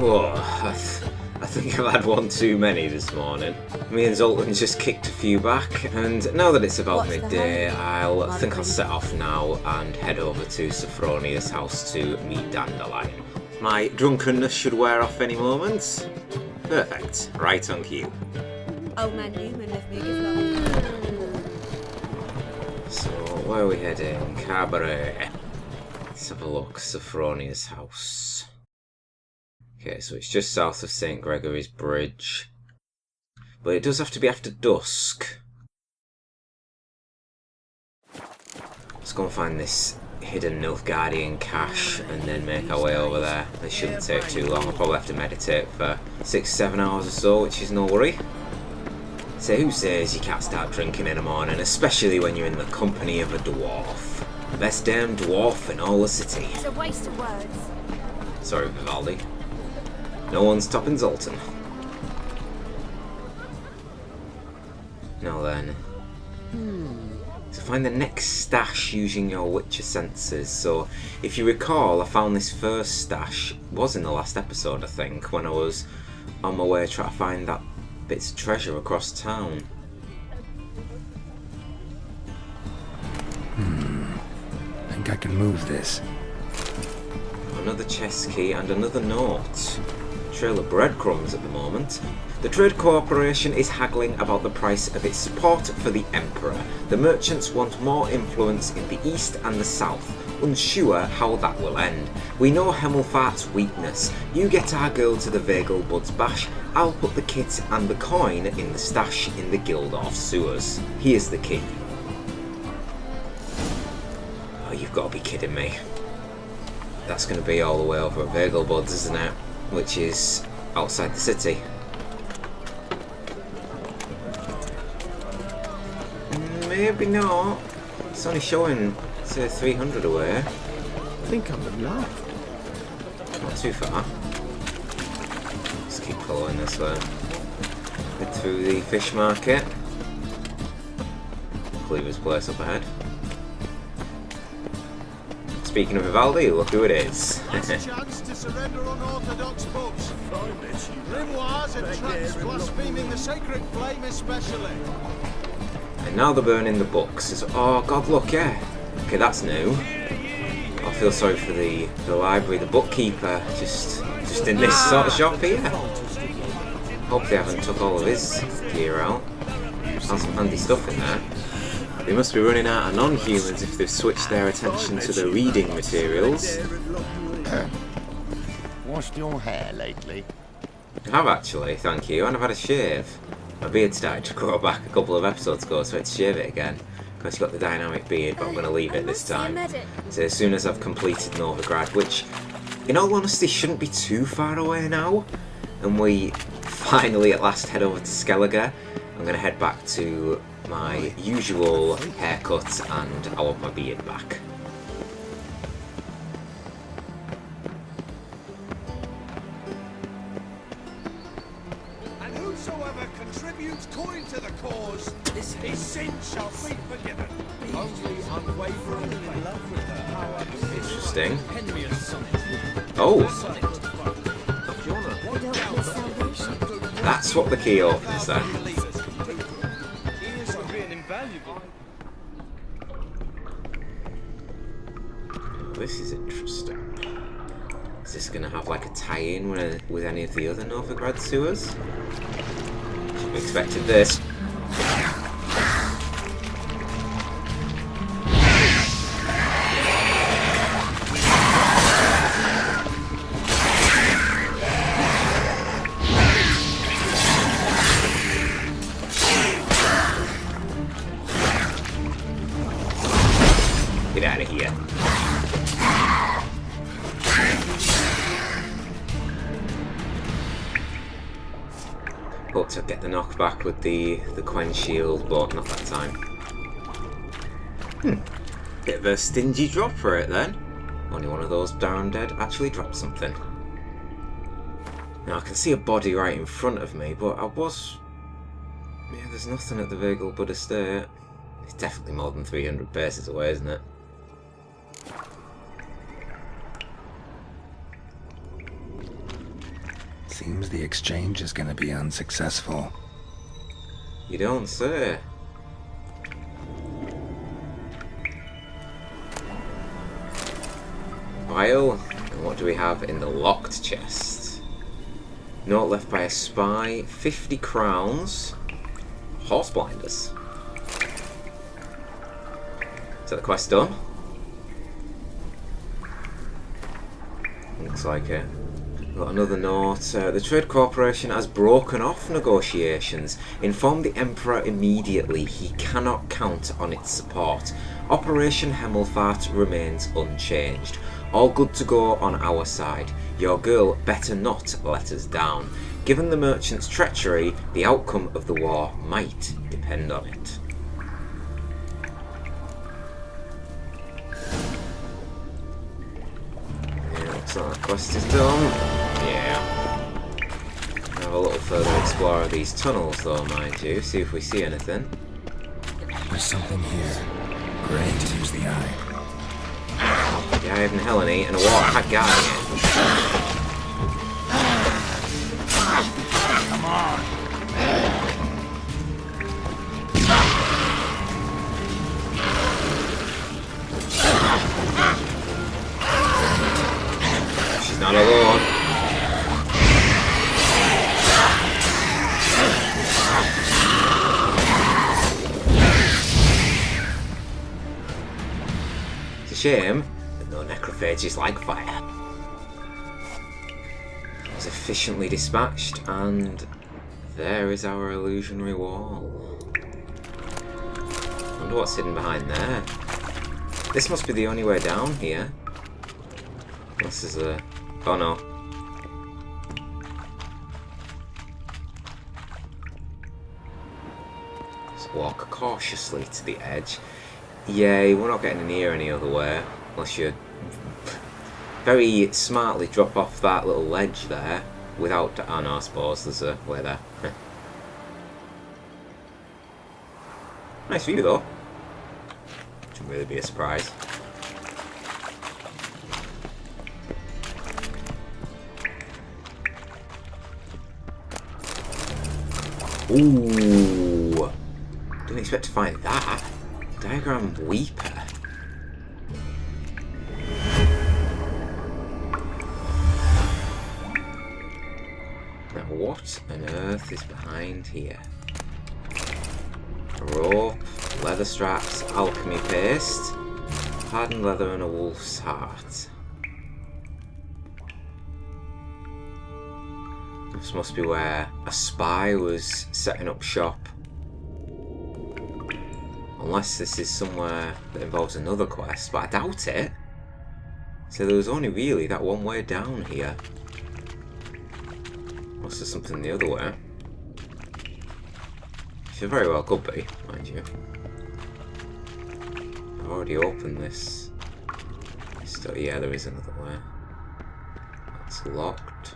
Whoa, I think I've had one too many this morning. Me and Zoltan just kicked a few back, and now that it's about midday, I'll set off now and head over to Sophronia's house to meet Dandelion. My drunkenness should wear off any moment. Perfect, right on cue. Old man Newman left me a gift. So, where are we heading? Cabaret. Let's have a look. Sophronia's house. Okay, so it's just south of St. Gregory's Bridge. But it does have to be after dusk. Let's go and find this hidden Nilfgaardian cache and then make our way over there. This shouldn't take too long. I'll probably have to meditate for 6-7 hours or so, which is no worry. So who says you can't start drinking in the morning, especially when you're in the company of a dwarf? The best damn dwarf in all the city. It's a waste of words. Sorry, Vivaldi. No one's topping Zoltan. Now then. So find the next stash using your Witcher senses. So if you recall, I found this first stash, was in the last episode I think, when I was on my way trying to find that bits of treasure across town. I think I can move this. Another chest key and another note. Trail of breadcrumbs at the moment. The Trade Corporation is haggling about the price of its support for the Emperor. The merchants want more influence in the east and the south, unsure how that will end. We know Hemmelfart's weakness. You get our girl to the Vegelbud's bash, I'll put the kit and the coin in the stash in the Gildorf sewers. Here's the key. Oh, you've got to be kidding me. That's going to be all the way over at Vegelbud's, isn't it? Which is outside the city. Maybe not. It's only showing, say, 300 away. I think I'm in love. Not too far. Just keep following this way. Head through the fish market. Cleaver's place up ahead. Speaking of Vivaldi, look who it is. Last chance to surrender unorthodox books. Grimoires and tracts blaspheming the sacred flame especially. And now they're burning the books. Oh god, look, yeah. Okay, that's new. I feel sorry for the library, the bookkeeper, just in this sort of shop here. Hope they haven't took all of his gear out. Has some handy stuff in there. They must be running out of non-humans if they've switched their attention to the reading materials. Washed your hair lately? I have actually, thank you, and I've had a shave. My beard started to grow back a couple of episodes ago, so I had to shave it again. Because you've got the dynamic beard, but I'm going to leave it this time. So as soon as I've completed Novigrad, which, in all honesty, shouldn't be too far away now, and we finally at last head over to Skellige, I'm going to head back to my usual haircut and I want my beard back. And whosoever contributes coin to the cause, his sin shall be forgiven. Only unwavering in love with her power. Interesting. Oh! That's what the key opens then. This is interesting. Is this going to have like a tie-in with any of the other Novigrad sewers? Should have expected this. Get out of here. Hope to get the knockback with the Quen shield, but not that time. Bit of a stingy drop for it then. Only one of those darn dead actually dropped something. Now I can see a body right in front of me, but yeah, there's nothing at the Vegelbud estate. It's definitely more than 300 paces away, isn't it? Seems the exchange is gonna be unsuccessful. You don't say. File. And what do we have in the locked chest? Note left by a spy, 50 crowns, horse blinders. Is that the quest done? Looks like it. Got another note. The Trade Corporation has broken off negotiations. Inform the Emperor immediately. He cannot count on its support. Operation Hemmelfart remains unchanged. All good to go on our side. Your girl better not let us down. Given the merchant's treachery, the outcome of the war might depend on it. Yeah, looks like that quest is done. Yeah. Have a little further explore of these tunnels though, mind you. See if we see anything. There's something here. Great to use the eye. Yeah, I have Helene and a water guy. Come on. She's not alone. It's a shame that no necrophages like fire. It was efficiently dispatched, and there is our illusionary wall. Wonder what's hidden behind there. This must be the only way down here. This is a... oh no. Let's walk cautiously to the edge. Yay, we're not getting near any other way. Unless you very smartly drop off that little ledge there without... oh no, I suppose there's a way there. Nice view though. Shouldn't really be a surprise. Ooh! Didn't expect to find that. Diagram Weeper. Now what on earth is behind here? A rope, leather straps, alchemy paste, hardened leather and a wolf's heart. This must be where a spy was setting up shop. Unless this is somewhere that involves another quest, but I doubt it. So there was only really that one way down here. Unless there's something the other way. Which very well could be, mind you. I've already opened this. Yeah, there is another way. That's locked.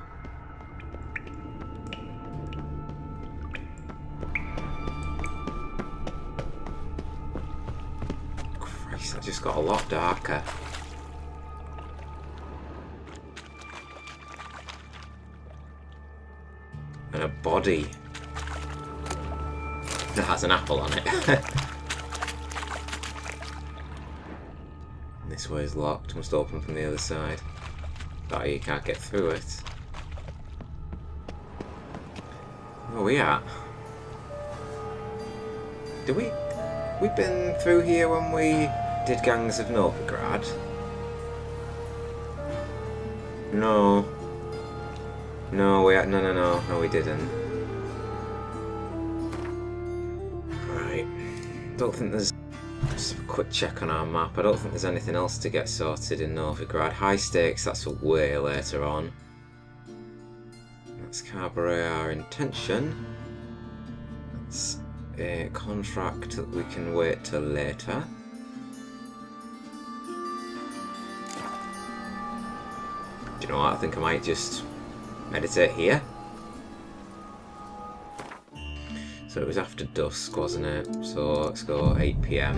Christ, that just got a lot darker. And a body that has an apple on it. This way is locked, must open from the other side. Oh, you can't get through it. Where are we at? Did we been through here when we did Gangs of Novigrad? No. No, no, we didn't. Right. Don't think there's... Just a quick check on our map. I don't think there's anything else to get sorted in Novigrad. High stakes, that's for way later on. That's Cabaret, our intention. That's a contract that we can wait till later. Do you know what? I think I might just meditate here. So it was after dusk, wasn't it? So let's go 8 PM.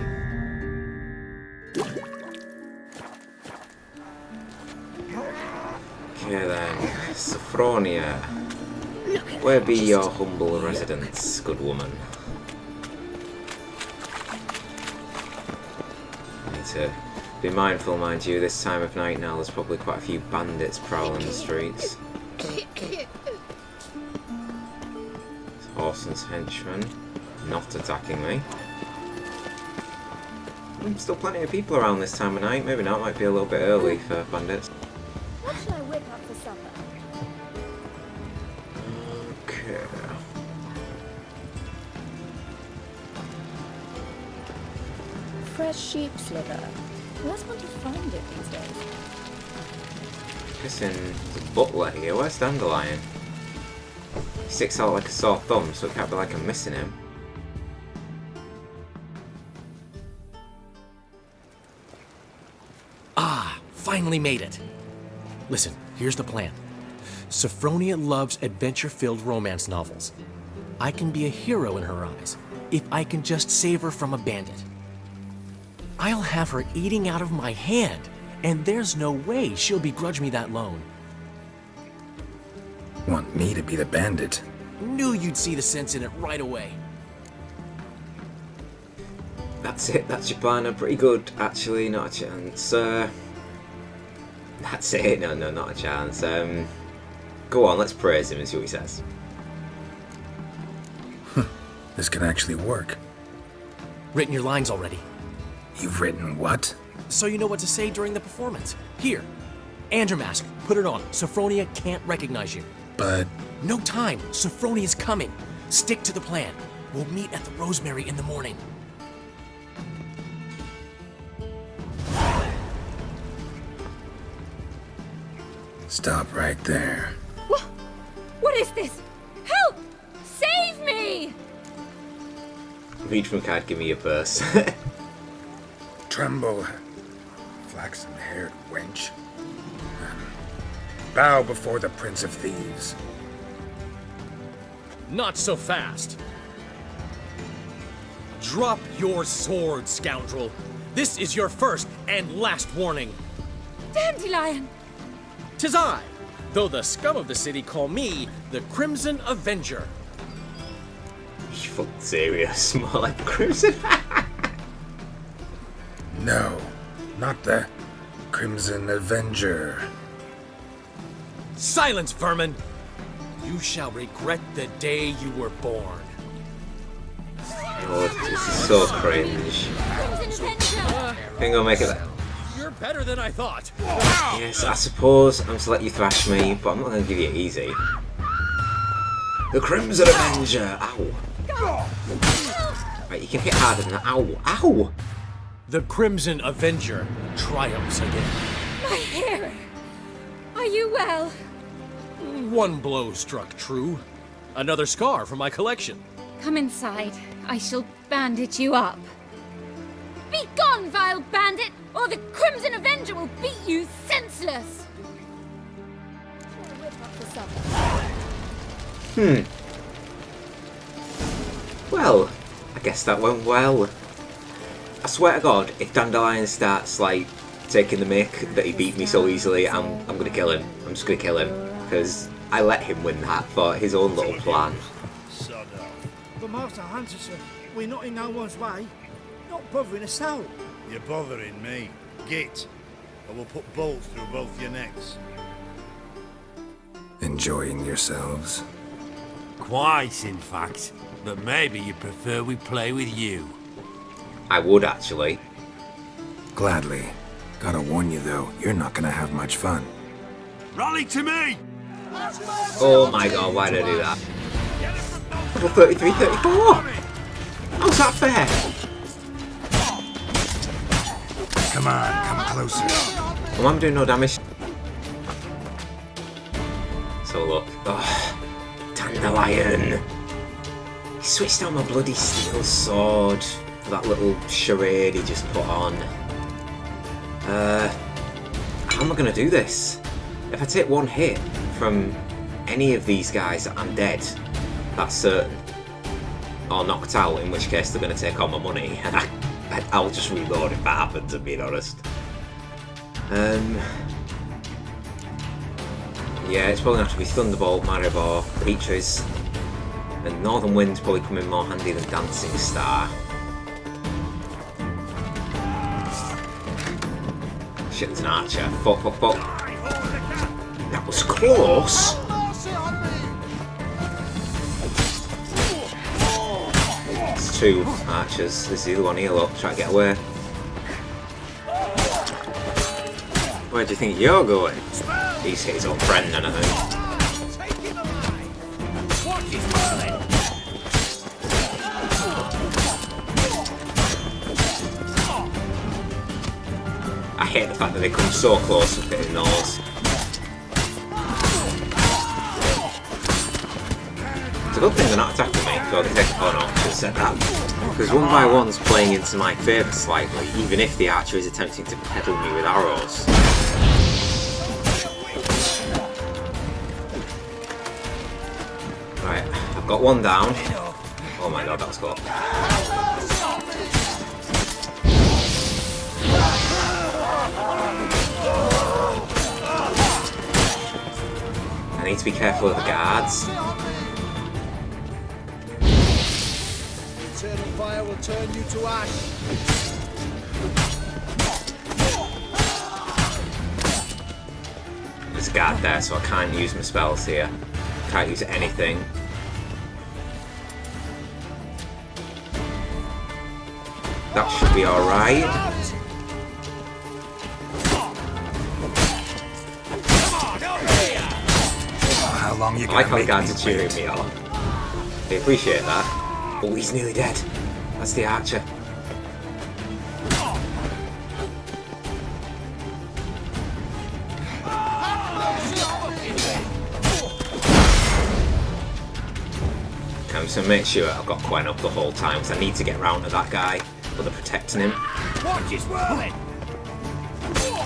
Okay then, Sophronia. Where be your humble residence, good woman? Need to be mindful, mind you, this time of night now there's probably quite a few bandits prowling the streets. Horson's henchmen not attacking me. Still plenty of people around this time of night. Maybe not, might be a little bit early for bandits. What should I whip up for supper? Okay. Fresh sheep's liver. Where's one to find it these days? Guessing the butler here. Where's Dandelion? He sticks out like a sore thumb, so it can't be like I'm missing him. Finally made it. Listen, here's the plan. Sophronia loves adventure-filled romance novels. I can be a hero in her eyes if I can just save her from a bandit. I'll have her eating out of my hand, and there's no way she'll begrudge me that loan. Want me to be the bandit? Knew you'd see the sense in it right away. That's it, that's your plan. I'm pretty good, actually, not a chance. That's it, no, not a chance. Go on, let's praise him and see what he says. This can actually work. Written your lines already, You've written what? so you know what to say during the performance. Here, and your mask. Put it on. Sophronia can't recognize you. But No time. Sophronia's coming. Stick to the plan. We'll meet at the Rosemary in the morning. stop right there. What is this? Help! Save me! Read from card, give me your purse. Tremble, flaxen-haired wench. Bow before the Prince of Thieves. Not so fast. Drop your sword, scoundrel. This is your first and last warning. Dandelion! 'Tis I, though the scum of the city call me the Crimson Avenger. You fucking serious? More like Crimson. No, not the Crimson Avenger. Silence, vermin! You shall regret the day you were born. Oh, this is so cringe. Crimson Avenger! Think I'll make it that. You're better than I thought. Yes, I suppose I'm to let you thrash me, but I'm not going to give you it easy. The Crimson Avenger! Ow! Right, you can hit harder than that. Ow! Ow! The Crimson Avenger triumphs again. My hero! Are you well? One blow struck true. Another scar from my collection. Come inside. I shall bandage you up. Be gone, vile bandit, or the Crimson Avenger will beat you senseless! Well, I guess that went well. I swear to God, if Dandelion starts, like, taking the mick that he beat me so easily, I'm gonna kill him. I'm just gonna kill him. Because I let him win that for his own little plan. But Master Hunter, sir, we're not in no one's way. Not bothering us out. You're bothering me. Git, or we'll put bolts through both your necks. Enjoying yourselves? Quite, in fact. But maybe you prefer we play with you. I would, actually. Gladly. Gotta warn you though, you're not gonna have much fun. Rally to me! Oh my God, why did I do that? Level 33, 34! How's that fair? Come on, come closer. Well, I'm doing no damage. So look. Oh, Dandelion! He switched out my bloody steel sword for that little charade he just put on. How am I gonna do this? If I take one hit from any of these guys, I'm dead. That's certain. Or knocked out, in which case they're gonna take all my money, and I'll just reload if that happens, to be honest. Yeah, it's probably going to have to be Thunderbolt, Maribor, Peaches, and Northern Wind's probably come in more handy than Dancing Star. Shit, there's an archer. Fuck, fuck, fuck. That was close! It's two archers. This is the other one here, look. Try to get away. Where do you think you're going? He's hit his old friend, I think. I hate the fact that they come so close to hitting those. It's a good thing they're not attacking me, so they take. Oh no, I should have said that. Because 1x1's playing into my favour slightly, even if the archer is attempting to peddle me with arrows. Right, I've got one down. Oh my god, that was cool. I need to be careful of the guards. Eternal fire will turn you to ash. There's a guard there, so I can't use my spells here. Can't use anything. That should be alright. How long you I like gonna how the make guards me are cheering wait? me on. They appreciate that. Oh, he's nearly dead. That's the archer. I'm just gonna make sure I've got Gwen up the whole time because I need to get round to that guy, but they're protecting him. Watch his whirling.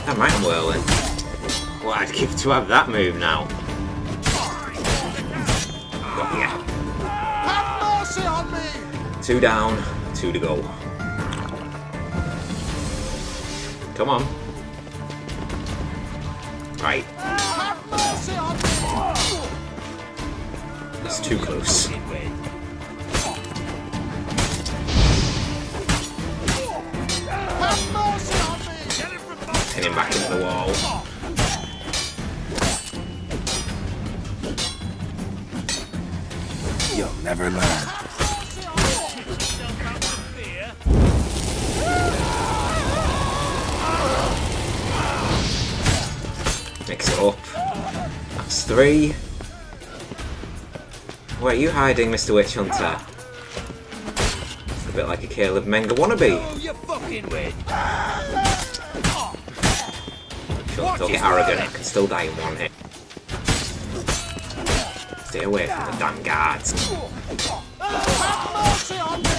Damn right I'm whirling. Well, I'd give to have that move now. Got ya. Have mercy on me. 2 down, 2 to go. Come on. Right. Have mercy on me. It's too close. Have mercy on me. Pin him back into the wall. You'll never learn. Mix it up. That's 3. Where are you hiding, Mr. Witch Hunter? It's a bit like a Caleb Menga wannabe. Oh, you fucking win. Sure, don't get arrogant, I can still die in one hit. Stay away from the damn guards. Have mercy on me.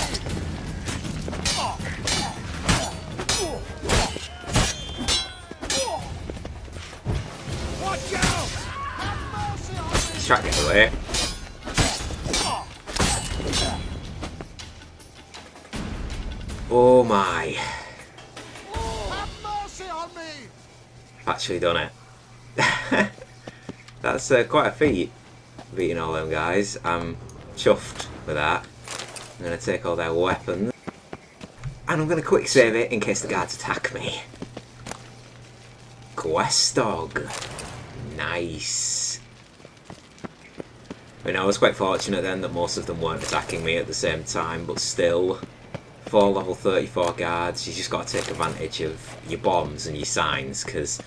Watch out. Have mercy on me. Let's try to get away. Oh my. Have mercy on me. Actually done it. That's quite a feat, beating all them guys. I'm chuffed with that. I'm going to take all their weapons. And I'm going to quick save it in case the guards attack me. Quest dog. Nice. I mean, I was quite fortunate then that most of them weren't attacking me at the same time, but still, for level 34 guards, you just got to take advantage of your bombs and your signs, because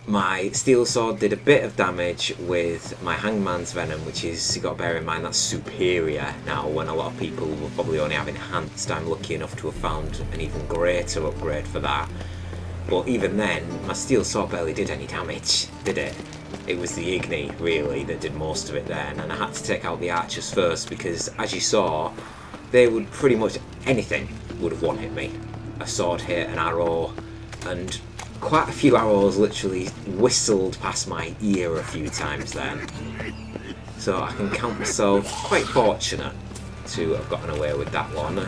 my steel sword did a bit of damage with my hangman's venom, which is, you got to bear in mind, that's superior now, when a lot of people will probably only have enhanced. I'm lucky enough to have found an even greater upgrade for that. But even then, my steel sword barely did any damage, did it? It was the Igni, really, that did most of it then, and I had to take out the archers first because, as you saw, they would pretty much, anything would have one-hit me. A sword hit, an arrow, and quite a few arrows literally whistled past my ear a few times then. So I can count myself quite fortunate to have gotten away with that one,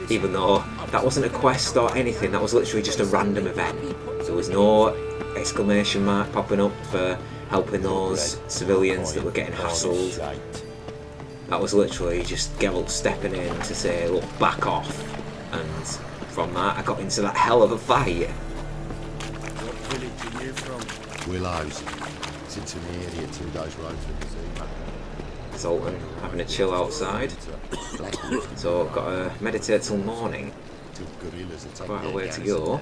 even though that wasn't a quest or anything, that was literally just a random event. There was no exclamation mark popping up for helping those civilians that were getting hassled. That was literally just Geralt stepping in to say, look, back off. And from that, I got into that hell of a fight. What village are you from? Willows. It's into the area 2 days road from the zoo. Zoltan having a chill outside. So, got to meditate till morning. Quite a way to go.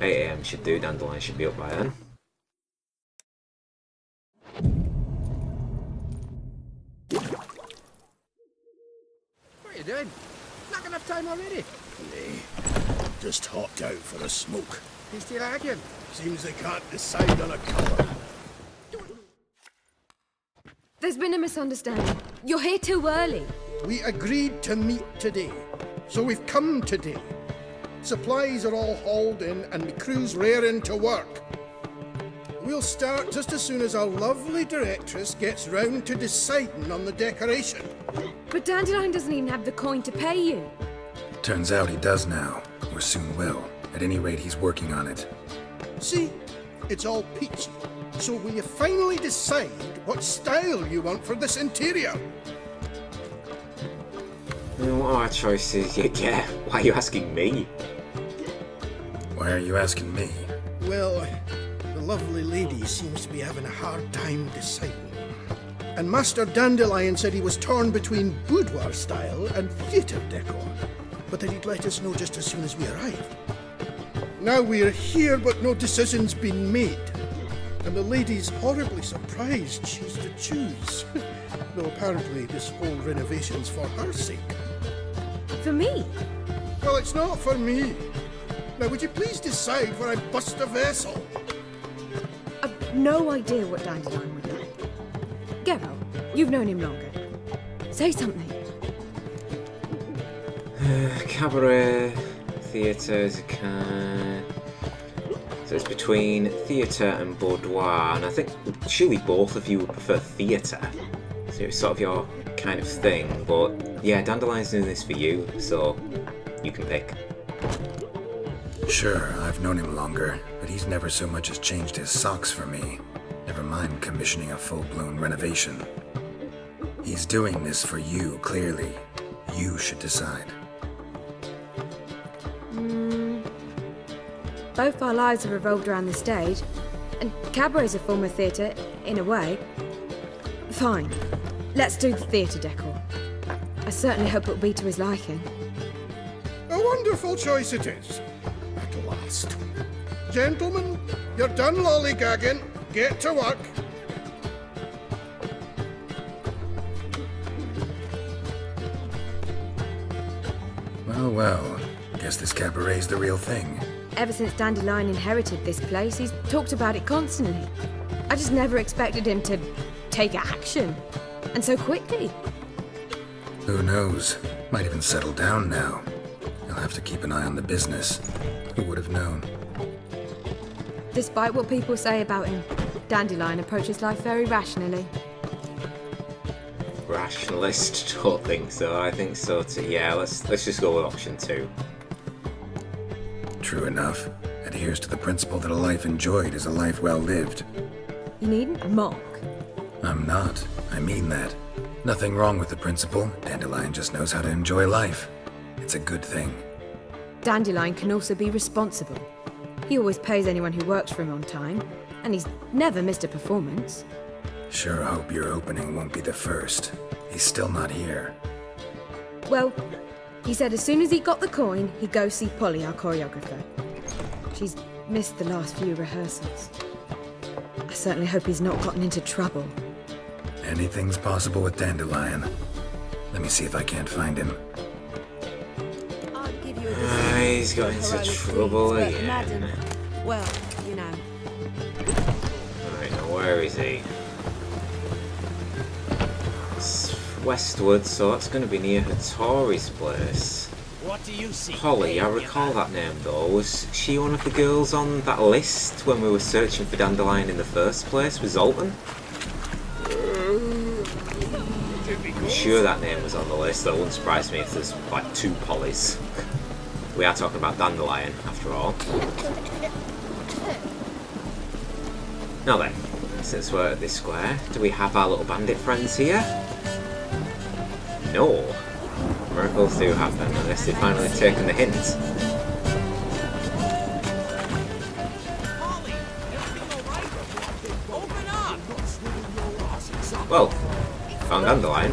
8 AM should do, Dandelion should be up by then. What are you doing? Not enough time already? Just hopped out for a smoke. You still arguing? Seems they can't decide on a colour. There's been a misunderstanding. You're here too early. We agreed to meet today, so we've come today. Supplies are all hauled in and the crew's raring to work. We'll start just as soon as our lovely directress gets round to deciding on the decoration. But Dandelion doesn't even have the coin to pay you. Turns out he does now, or soon will. At any rate, he's working on it. See, it's all peachy. So will you finally decide what style you want for this interior? What are our choices? Yeah, why are you asking me? Why are you asking me? Well, the lovely lady seems to be having a hard time deciding. And Master Dandelion said he was torn between boudoir style and theatre decor, but that he'd let us know just as soon as we arrive. Now we're here, but no decision's been made. And the lady's horribly surprised she's to choose. Though apparently this whole renovation's for her sake. For me? Well, it's not for me. Now, would you please decide where I bust a vessel? I've no idea what Dandelion would like. Geralt, you've known him longer. Say something. Cabaret, theatres, so it's between theatre and boudoir, and I think surely both of you would prefer theatre. So it's sort of your kind of thing, but yeah, Dandelion's doing this for you, so you can pick. Sure, I've known him longer, but he's never so much as changed his socks for me. Never mind commissioning a full-blown renovation. He's doing this for you, clearly. You should decide. Both our lives have revolved around the stage, and Cabaret's a form of theatre, in a way. Fine. Let's do the theatre decor. I certainly hope it'll be to his liking. A wonderful choice it is. At last. Gentlemen, you're done lollygagging. Get to work. Well, well. Guess this cabaret's the real thing. Ever since Dandelion inherited this place, he's talked about it constantly. I just never expected him to take action. And so quickly. Who knows? Might even settle down now. He'll have to keep an eye on the business. Who would have known? Despite what people say about him, Dandelion approaches life very rationally. Rationalist? Don't think so. I think so too. Yeah, let's just go with option 2. True enough. Adheres to the principle that a life enjoyed is a life well lived. You needn't mock. I'm not. I mean that. Nothing wrong with the principle. Dandelion just knows how to enjoy life. It's a good thing. Dandelion can also be responsible. He always pays anyone who works for him on time, and he's never missed a performance. Sure hope your opening won't be the first. He's still not here. Well, he said as soon as he got the coin, he'd go see Polly, our choreographer. She's missed the last few rehearsals. I certainly hope he's not gotten into trouble. Anything's possible with Dandelion. Let me see if I can't find him. I'll give you He's got into trouble again. Madam, well, you know. Right, now where is he? It's westward, so that's going to be near Hattori's place. What do you see? Polly, I recall that name though. Was she one of the girls on that list when we were searching for Dandelion in the first place with Zoltan? I'm sure that name was on the list, though it wouldn't surprise me if there's like 2 Pollys. We are talking about Dandelion, after all. Now then, since we're at this square, do we have our little bandit friends here? No. Miracles do happen unless they've finally taken the hint. Well, found Dandelion.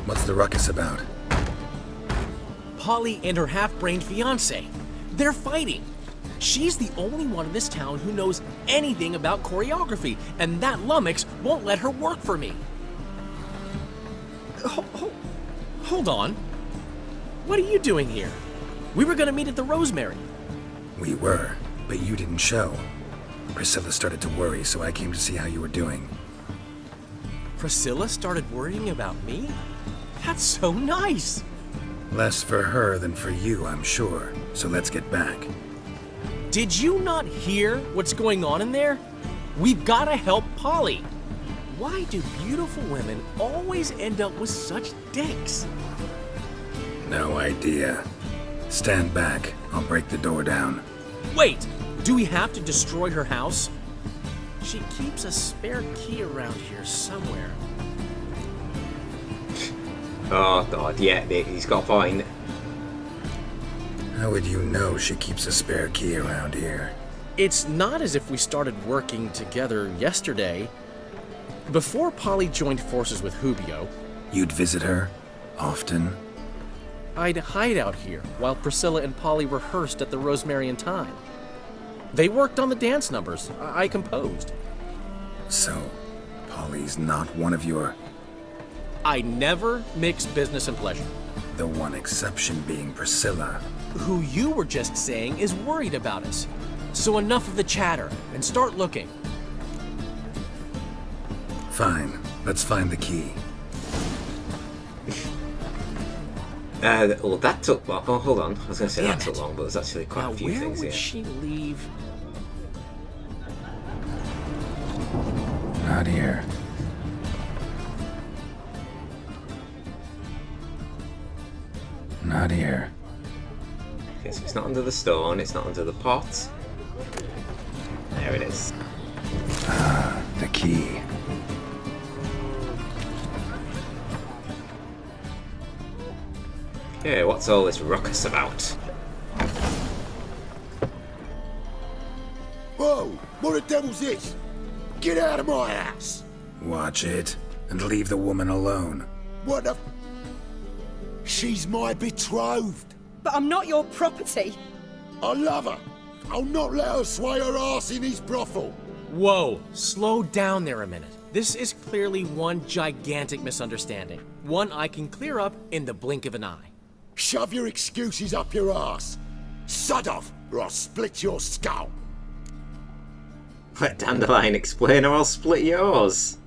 What's the ruckus about? Polly and her half-brained fiancé. They're fighting. She's the only one in this town who knows anything about choreography, and that lummox won't let her work for me. Hold on. What are you doing here? We were gonna meet at the Rosemary. We were, but you didn't show. Priscilla started to worry, so I came to see how you were doing. Priscilla started worrying about me? That's so nice! Less for her than for you, I'm sure. So let's get back. Did you not hear what's going on in there? We've gotta help Polly. Why do beautiful women always end up with such dicks? No idea. Stand back. I'll break the door down. Wait! Do we have to destroy her house? She keeps a spare key around here somewhere. Oh god, yeah, he's got a point. How would you know she keeps a spare key around here? It's not as if we started working together yesterday. Before Polly joined forces with Hubio, You'd visit her? Often? I'd hide out here while Priscilla and Polly rehearsed at the Rosemary and Thyme. They worked on the dance numbers I composed. So, Polly's not one of your... I never mix business and pleasure. The one exception being Priscilla. Who you were just saying is worried about us. So enough of the chatter and start looking. Fine. Let's find the key. Well, that took long. Oh, hold on. I was going to say Damn that took it. long, but there's actually quite Now, a few where things would here. she leave? Not here. Not here. Okay, so it's not under the stone, it's not under the pot. There it is. Ah, the key. Okay, what's all this ruckus about? Whoa! What the devil's this? Get out of my house! Watch it, and leave the woman alone. What the... She's my betrothed. But I'm not your property. I love her. I'll not let her sway her ass in his brothel. Whoa, slow down there a minute. This is clearly one gigantic misunderstanding. One I can clear up in the blink of an eye. Shove your excuses up your ass. Sod off, or I'll split your skull. Let Dandelion explain or I'll split yours.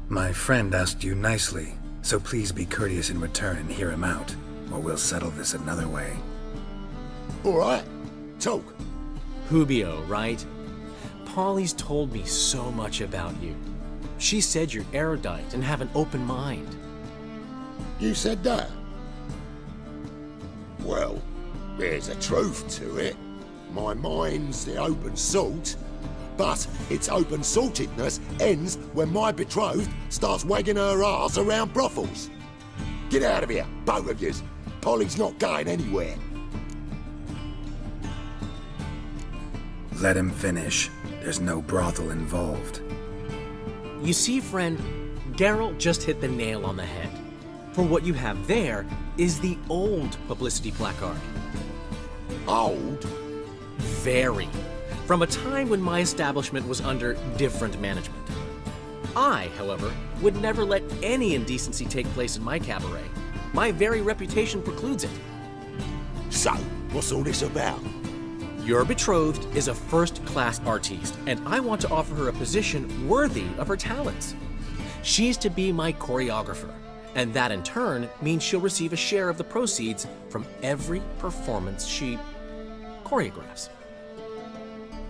My friend asked you nicely, so please be courteous in return and hear him out, or we'll settle this another way. All right, talk. Hubio, right? Polly's told me so much about you. She said you're erudite and have an open mind. You said that? Well, there's a truth to it. My mind's the open salt, but its open saltedness ends when my betrothed starts wagging her arse around brothels. Get out of here, both of yous. Polly's not going anywhere. Let him finish. There's no brothel involved. You see, friend, Geralt just hit the nail on the head. For what you have there is the old publicity placard. Old? Very. From a time when my establishment was under different management. I, however, would never let any indecency take place in my cabaret. My very reputation precludes it. So, what's all this about? Your betrothed is a first-class artiste, and I want to offer her a position worthy of her talents. She's to be my choreographer, and that in turn means she'll receive a share of the proceeds from every performance she choreographs.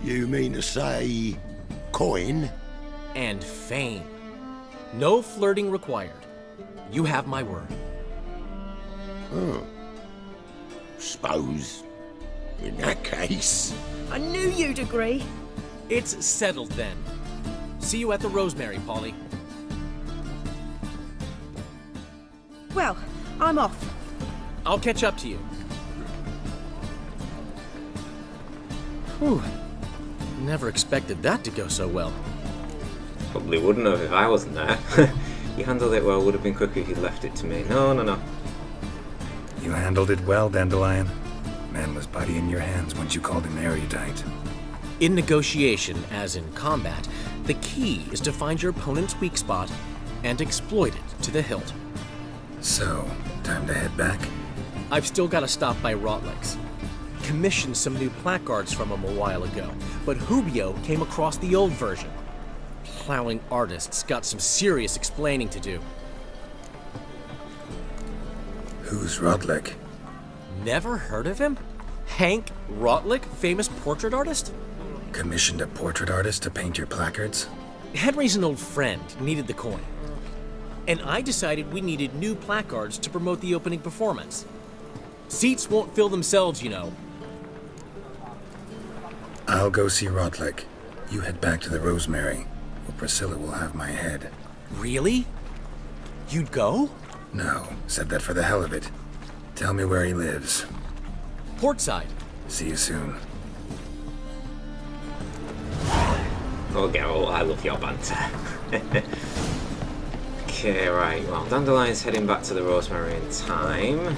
You mean to say... coin? And fame. No flirting required. You have my word. Oh. Suppose, in that case... I knew you'd agree. It's settled then. See you at the Rosemary, Polly. Well, I'm off. I'll catch up to you. Whew. Never expected that to go so well. Probably wouldn't have if I wasn't there. You handled it well, would have been quicker if you'd left it to me. No. You handled it well, Dandelion. Man was body in your hands once you called him erudite. In negotiation, as in combat, the key is to find your opponent's weak spot and exploit it to the hilt. So, time to head back? I've still got to stop by Rotlick's. Commissioned some new placards from him a while ago, but Hubio came across the old version. Plowing artists got some serious explaining to do. Who's Rotlick? Never heard of him? Hank Rotlick, famous portrait artist? Commissioned a portrait artist to paint your placards? Henry's an old friend, needed the coin. And I decided we needed new placards to promote the opening performance. Seats won't fill themselves, you know. I'll go see Rotlick. You head back to the Rosemary, or Priscilla will have my head. Really? You'd go? No, said that for the hell of it. Tell me where he lives. Portside. See you soon. Oh, Geralt, I love your banter. Okay, right. Well, Dandelion's heading back to the Rosemary in time.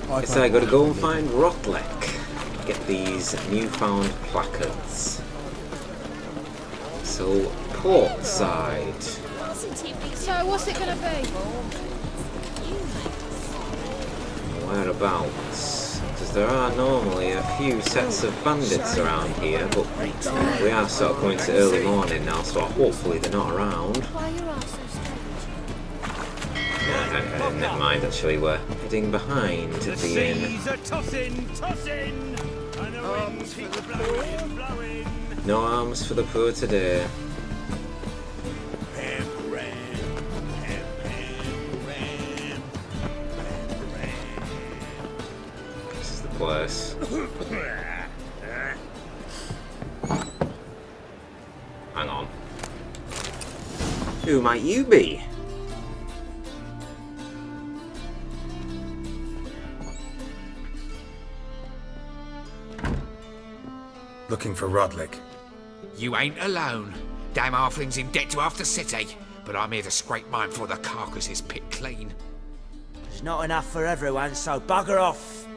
Guess I gotta go and find Rotlick. Get these newfound placards. So, Portside. So, what's it gonna be? Whereabouts? Because there are normally a few sets of bandits around here, but we are sort of coming to early morning now, so hopefully they're not around. Yeah, never mind, actually, we're heading behind the inn. No arms for the poor today. This is the place. Hang on. Who might you be? Looking for Rotlick. You ain't alone. Damn halfling's in debt to half the city, but I'm here to scrape mine before the carcass is picked clean. There's not enough for everyone, so bugger off.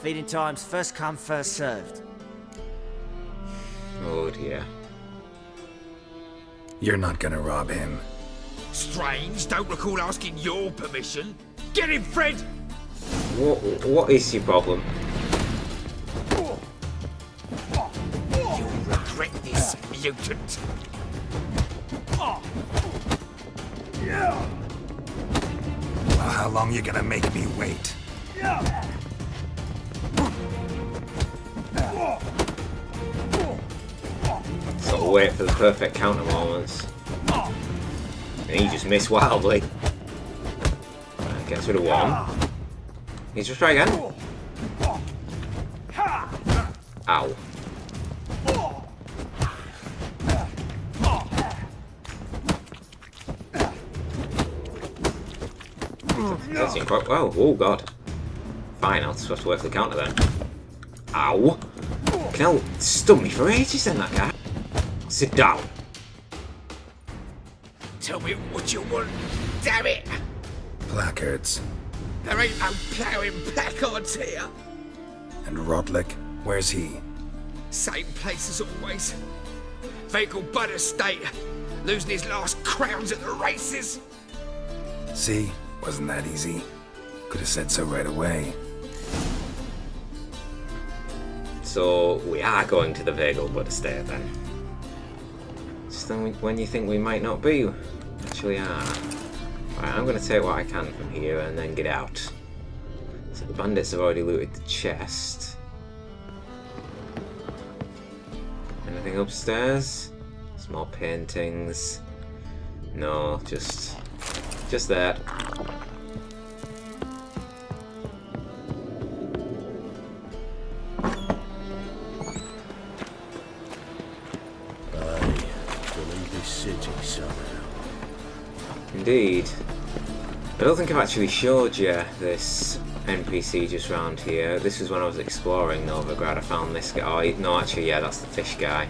Feeding time's first come, first served. Oh dear. You're not gonna rob him. Strange, don't recall asking your permission. Get him, Fred! What is your problem? You'll regret this, mutant. Well, how long you gonna make me wait? Sort of wait for the perfect counter moments. And he just missed wildly. Gets rid of one. He's just try again. Ow. That seemed quite well. Oh god. Fine, I'll just have to wait for the counter then. Ow. Can stun me for ages then, that guy. Sit down. Tell me what you want, damn it! Placards. There ain't no ploughing placards here. And Rotlick, where's he? Same place as always. Vehicle Bud Estate, losing his last crowns at the races. See? Wasn't that easy? Could have said so right away. So, we are going to the Vegal Bud Estate then. Just when you think we might not be, actually are. Right, I'm going to take what I can from here and then get out. So the bandits have already looted the chest. Anything upstairs? Some more paintings. No, just that. Indeed. I don't think I've actually showed you this NPC just round here. This was when I was exploring Novigrad. I found this guy. Oh, no, actually, yeah, that's the fish guy.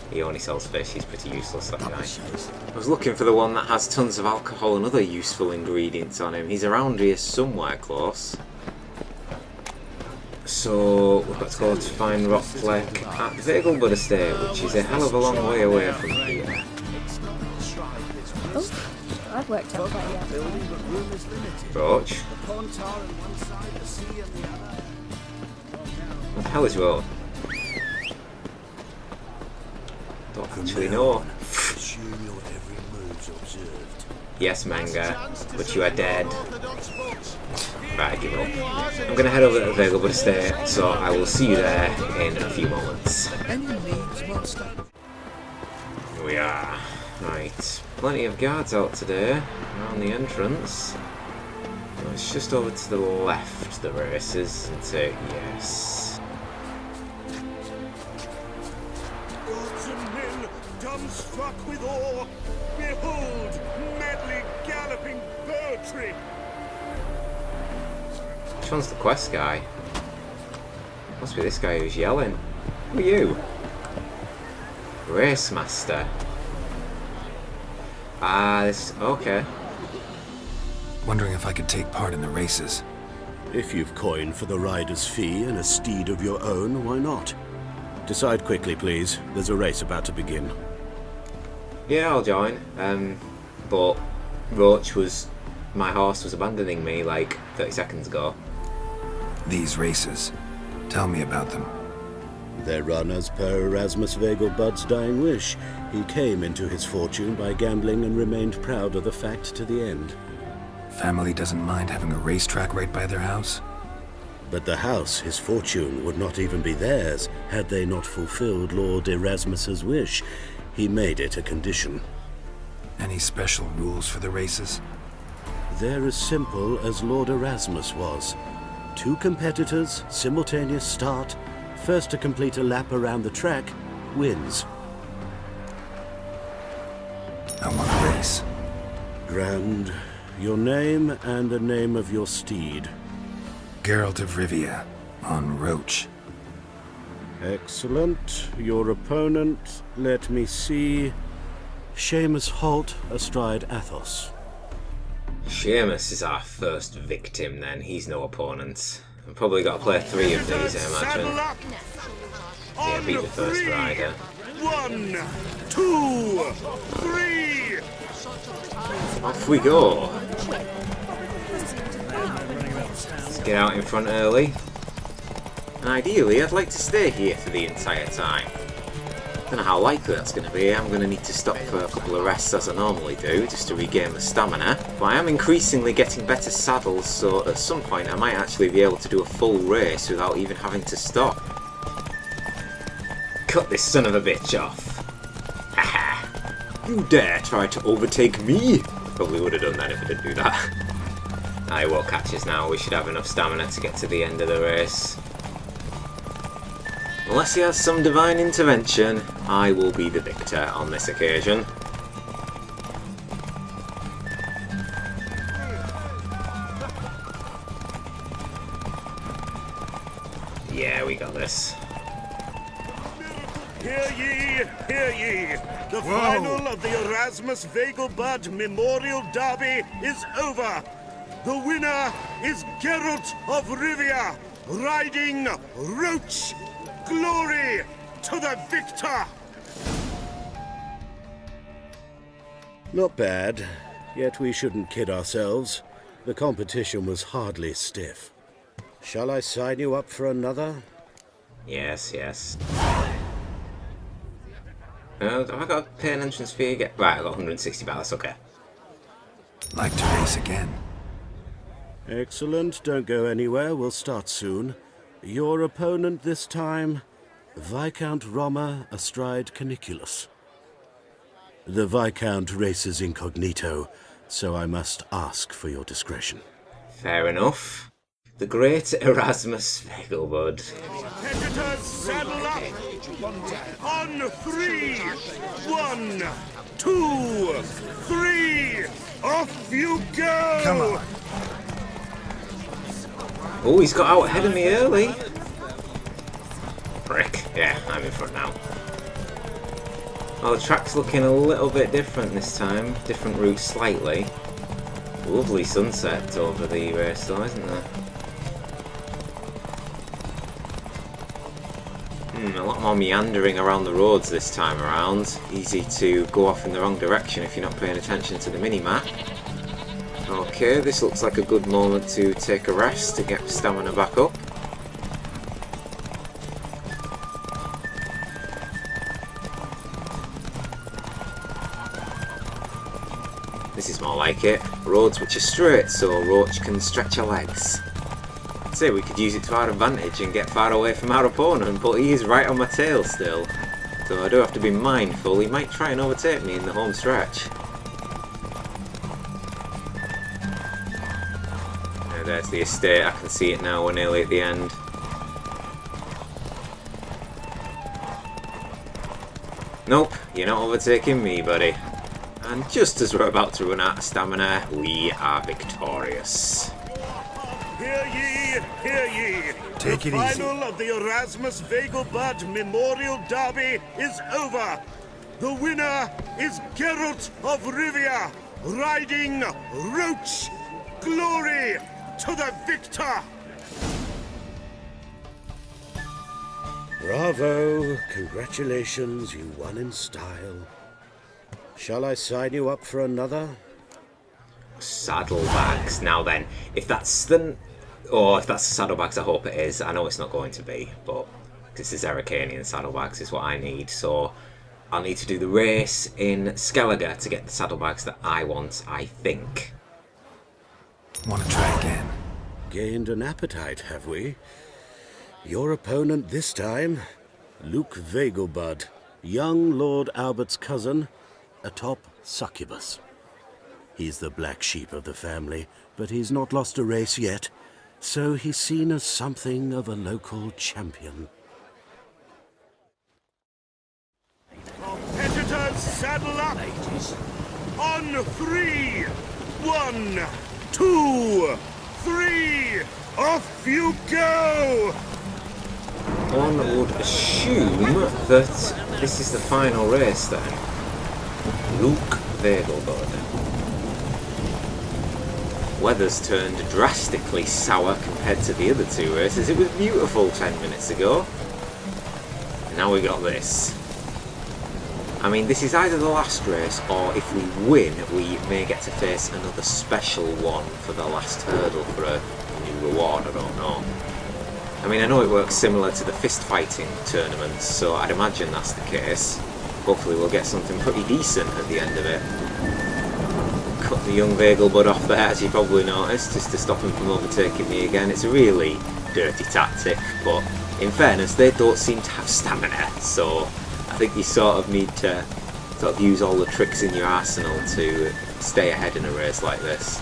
He only sells fish. He's pretty useless, that guy. I was looking for the one that has tons of alcohol and other useful ingredients on him. He's around here somewhere close. So, we've got to go to find Rockfleck at Vegelbud Estate, which is a hell of a long way away from here. Oh, I've worked out quite yet. Roach. What the hell is road? Don't actually know. Yes, Manga, but you are dead. Right, give up. I'm going to head over to the Vegelbud Estate, so I will see you there in a few moments. Here we are. Right, plenty of guards out today around the entrance. Oh, it's just over to the left, the races, isn't it? Yes. Gods and men, dumbstruck with awe, behold, madly galloping poetry. Which one's the quest guy? Must be this guy who's yelling. Who are you? Race Master. Ah, this... okay. Wondering if I could take part in the races. If you've coin for the rider's fee and a steed of your own, why not? Decide quickly, please. There's a race about to begin. Yeah, I'll join. But Roach was... my horse was abandoning me like 30 seconds ago. These races. Tell me about them. They're run as per Erasmus Vegelbud's dying wish. He came into his fortune by gambling and remained proud of the fact to the end. Family doesn't mind having a racetrack right by their house? But the house, his fortune, would not even be theirs had they not fulfilled Lord Erasmus's wish. He made it a condition. Any special rules for the races? They're as simple as Lord Erasmus was. 2 competitors, simultaneous start. First to complete a lap around the track wins. I want a race. Grand. Your name and the name of your steed. Geralt of Rivia, on Roach. Excellent. Your opponent, let me see. Seamus Holt, astride Athos. Seamus is our first victim then. He's no opponent. I've probably got to play 3 of these, I imagine. Yeah, beat the first rider. 1, 2, 3. Off we go. Let's get out in front early. And ideally, I'd like to stay here for the entire time. Don't know how likely that's going to be. I'm going to need to stop for a couple of rests as I normally do, just to regain my stamina. But I am increasingly getting better saddles, so at some point I might actually be able to do a full race without even having to stop. Cut this son of a bitch off. Haha. You dare try to overtake me? Probably would have done that if I didn't do that. I won't catch us now. We should have enough stamina to get to the end of the race. Unless he has some divine intervention, I will be the victor on this occasion. Yeah, we got this. Hear ye, hear ye! The final of the Erasmus Vegelbud Memorial Derby is over! The winner is Geralt of Rivia, riding Roach! Glory to the victor! Not bad, yet we shouldn't kid ourselves. The competition was hardly stiff. Shall I sign you up for another? Yes, yes. Have I got to pay an entrance fee again? Right, I got 160 baht, that's okay. Like to race again. Excellent, don't go anywhere, we'll start soon. Your opponent this time, Viscount Roma astride Caniculus. The Viscount races incognito, so I must ask for your discretion. Fair enough. The great Erasmus Vegelbud. Competitors, saddle up! On 3! 1, 2, 3! On! Off you go! Come on. Oh, he's got out ahead of me early. Prick. Yeah, I'm in front now. Oh, the track's looking a little bit different this time. Different route slightly. Lovely sunset over the race though, isn't there? A lot more meandering around the roads this time around. Easy to go off in the wrong direction if you're not paying attention to the mini-map. Okay, this looks like a good moment to take a rest to get stamina back up. This is more like it. Roads which are straight so Roach can stretch her legs. I'd say we could use it to our advantage and get far away from our opponent, but he is right on my tail still. So I do have to be mindful, he might try and overtake me in the home stretch. Now there's the estate, I can see it now, we're nearly at the end. Nope, you're not overtaking me, buddy. And just as we're about to run out of stamina, we are victorious. Hear ye, hear ye! Take it the easy. final of the Erasmus Vegelbud Memorial Derby is over. The winner is Geralt of Rivia, riding Roach. Glory to the victor! Bravo! Congratulations, you won in style. Shall I sign you up for another? Saddlebags. Now then, if that's the... Or if that's the saddlebags, I hope it is. I know it's not going to be, but this is Aracanian saddlebags is what I need, so I'll need to do the race in Skellige to get the saddlebags that I want, I think. Want to try again? Gained an appetite, have we? Your opponent this time, Luke Vegelbud, young Lord Albert's cousin, atop succubus. He's the black sheep of the family, but he's not lost a race yet, so he's seen as something of a local champion. Competitors, saddle up! On 3! 1, 2, 3! Off you go! One would assume that this is the final race then. Luke Vegelbud. Weather's turned drastically sour compared to the other two races. It was beautiful 10 minutes ago. And now we got this. I mean, this is either the last race, or if we win, we may get to face another special one for the last hurdle for a new reward, I don't know. I mean, I know it works similar to the fist fighting tournaments, so I'd imagine that's the case. Hopefully we'll get something pretty decent at the end of it. Cut the young Vegelbud off there, as you probably noticed, just to stop him from overtaking me again. It's a really dirty tactic, but in fairness, they don't seem to have stamina, so I think you sort of need to sort of use all the tricks in your arsenal to stay ahead in a race like this.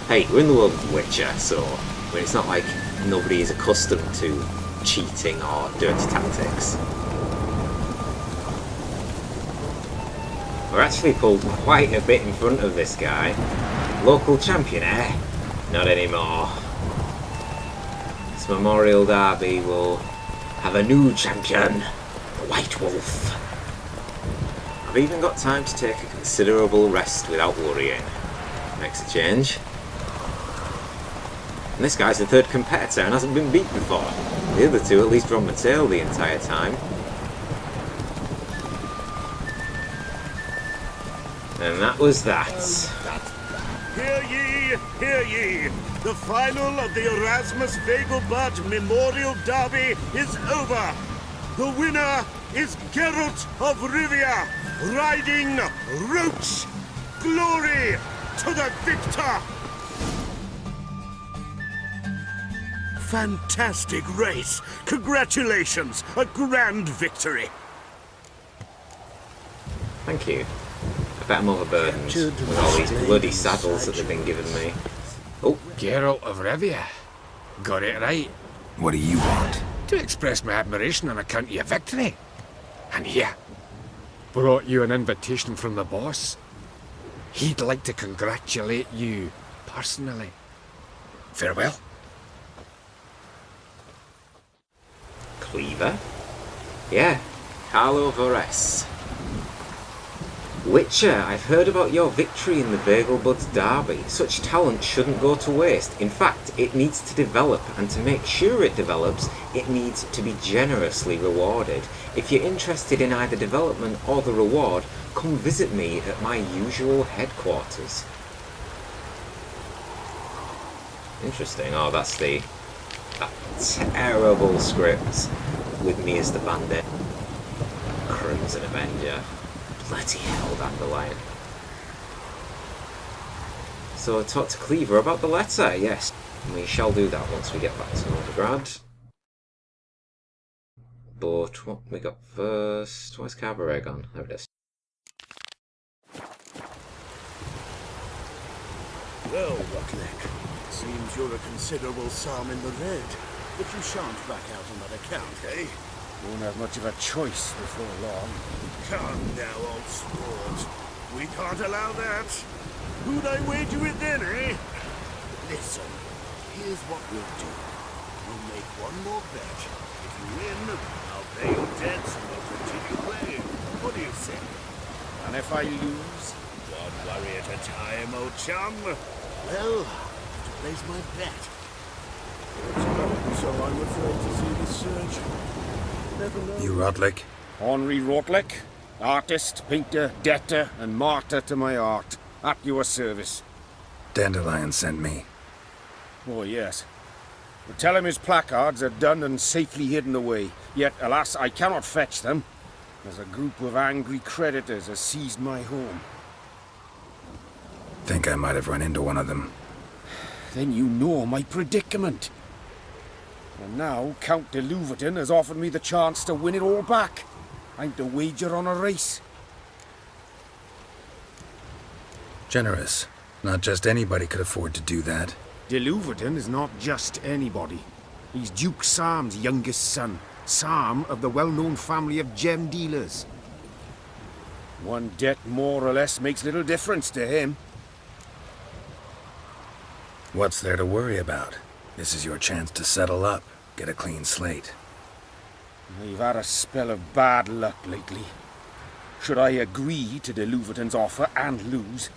Hey, we're in the world of Witcher, so I mean, it's not like nobody is accustomed to cheating or dirty tactics. We're actually pulled quite a bit in front of this guy. Local champion, eh? Not anymore. This Memorial Derby will have a new champion, the White Wolf. I've even got time to take a considerable rest without worrying. Makes a change. And this guy's the third competitor and hasn't been beat before. The other two at least were on my tail the entire time. And that was that. Hear ye, hear ye! The final of the Erasmus Vegelbud Memorial Derby is over! The winner is Geralt of Rivia, riding Roach! Glory to the victor! Fantastic race! Congratulations! A grand victory! Thank you. I bet I'm overburdened with all these bloody saddles that they've been giving me. Oh, Geralt of Rivia. Got it right. What do you want? To express my admiration on account of your victory. And here, brought you an invitation from the boss. He'd like to congratulate you, personally. Farewell. Cleaver? Yeah, Carlo Vores. Witcher, I've heard about your victory in the Vegelbud's derby. Such talent shouldn't go to waste. In fact, it needs to develop, and to make sure it develops, it needs to be generously rewarded. If you're interested in either development or the reward, come visit me at my usual headquarters. Interesting. Oh, that's that terrible script with me as the bandit. Crimson Avenger. Bloody hell, Dandelion. So talk to Cleaver about the letter, yes. We shall do that once we get back to Novigrad. But what we got first? Where's Cabaret gone? There it is. Well, Rockneck, seems you're a considerable psalm in the red, but you shan't back out on that account, eh? Won't have much of a choice before long. Come now, old sport. We can't allow that. Who'd I wager with then, eh? Listen, here's what we'll do. We'll make one more bet. If you win, I'll pay your debts and we'll continue playing. What do you say? And if I lose? One worry at a time, old chum. Well, I have to place my bet. So I'm afraid to see the surgeon. Never know. You Rotlick? Henri Rotlick, artist, painter, debtor, and martyr to my art. At your service. Dandelion sent me. Oh, yes. But tell him his placards are done and safely hidden away. Yet, alas, I cannot fetch them, as a group of angry creditors has seized my home. Think I might have run into one of them. Then you know my predicament. And now Count de Louverton has offered me the chance to win it all back. I'm to wager on a race. Generous. Not just anybody could afford to do that. De Louverton is not just anybody. He's Duke Sam's youngest son. Sam of the well-known family of gem dealers. One debt more or less makes little difference to him. What's there to worry about? This is your chance to settle up, get a clean slate. I've had a spell of bad luck lately. Should I agree to de Louverton's offer and lose,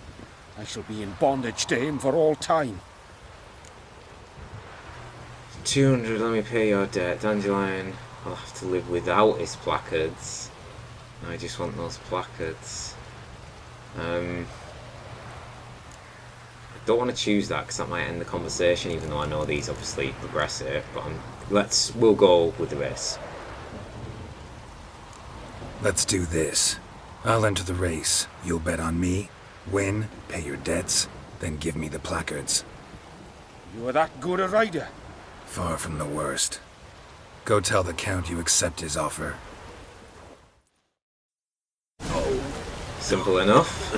I shall be in bondage to him for all time. 200, let me pay your debt. Dandelion, I'll have to live without his placards. I just want those placards. I don't want to choose that because that might end the conversation, even though I know these obviously progress it. But we'll go with the race. Let's do this. I'll enter the race. You'll bet on me, win, pay your debts, then give me the placards. You're that good a rider? Far from the worst. Go tell the Count you accept his offer. Simple enough.